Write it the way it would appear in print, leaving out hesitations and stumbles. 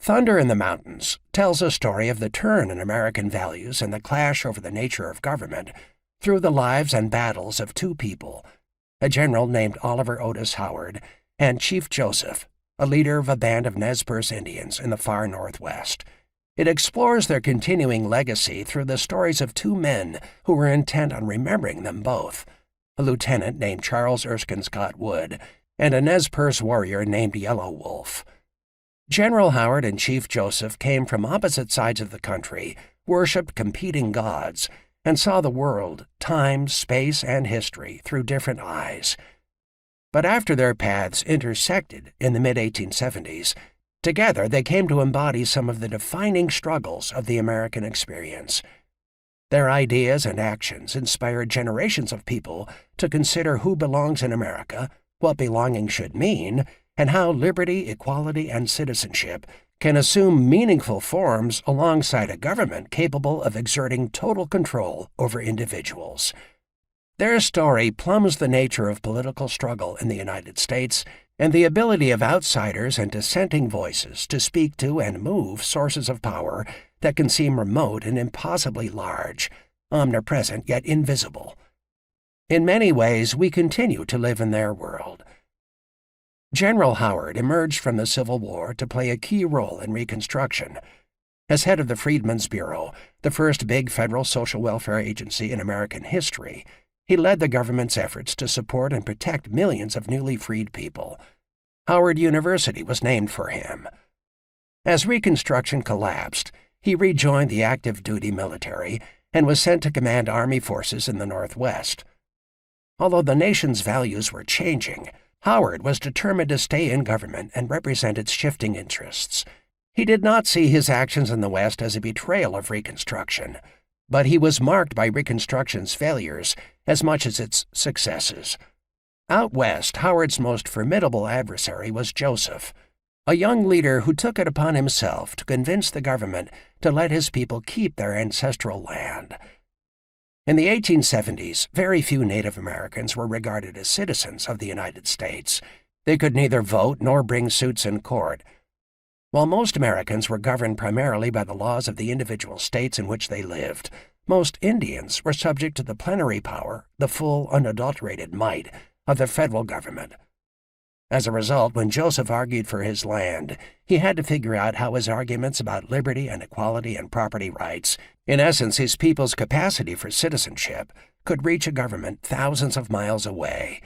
Thunder in the Mountains tells a story of the turn in American values and the clash over the nature of government through the lives and battles of two people, a general named Oliver Otis Howard and Chief Joseph, a leader of a band of Nez Perce Indians in the far Northwest. It explores their continuing legacy through the stories of two men who were intent on remembering them both, a lieutenant named Charles Erskine Scott Wood and a Nez Perce warrior named Yellow Wolf. General Howard and Chief Joseph came from opposite sides of the country, worshipped competing gods, and saw the world, time, space, and history through different eyes. But after their paths intersected in the mid-1870s, together they came to embody some of the defining struggles of the American experience. Their ideas and actions inspired generations of people to consider who belongs in America, what belonging should mean, and how liberty, equality, and citizenship can assume meaningful forms alongside a government capable of exerting total control over individuals. Their story plumbs the nature of political struggle in the United States and the ability of outsiders and dissenting voices to speak to and move sources of power that can seem remote and impossibly large, omnipresent yet invisible. In many ways, we continue to live in their world. General Howard emerged from the Civil War to play a key role in Reconstruction. As head of the Freedmen's Bureau, the first big federal social welfare agency in American history, he led the government's efforts to support and protect millions of newly freed people. Howard University was named for him. As Reconstruction collapsed, he rejoined the active-duty military and was sent to command Army forces in the Northwest. Although the nation's values were changing, Howard was determined to stay in government and represent its shifting interests. He did not see his actions in the West as a betrayal of Reconstruction, but he was marked by Reconstruction's failures as much as its successes. Out West, Howard's most formidable adversary was Joseph, a young leader who took it upon himself to convince the government to let his people keep their ancestral land. In the 1870s, very few Native Americans were regarded as citizens of the United States. They could neither vote nor bring suits in court. While most Americans were governed primarily by the laws of the individual states in which they lived, most Indians were subject to the plenary power, the full, unadulterated might, of the federal government. As a result, when Joseph argued for his land, he had to figure out how his arguments about liberty and equality and property rights, in essence his people's capacity for citizenship, could reach a government thousands of miles away.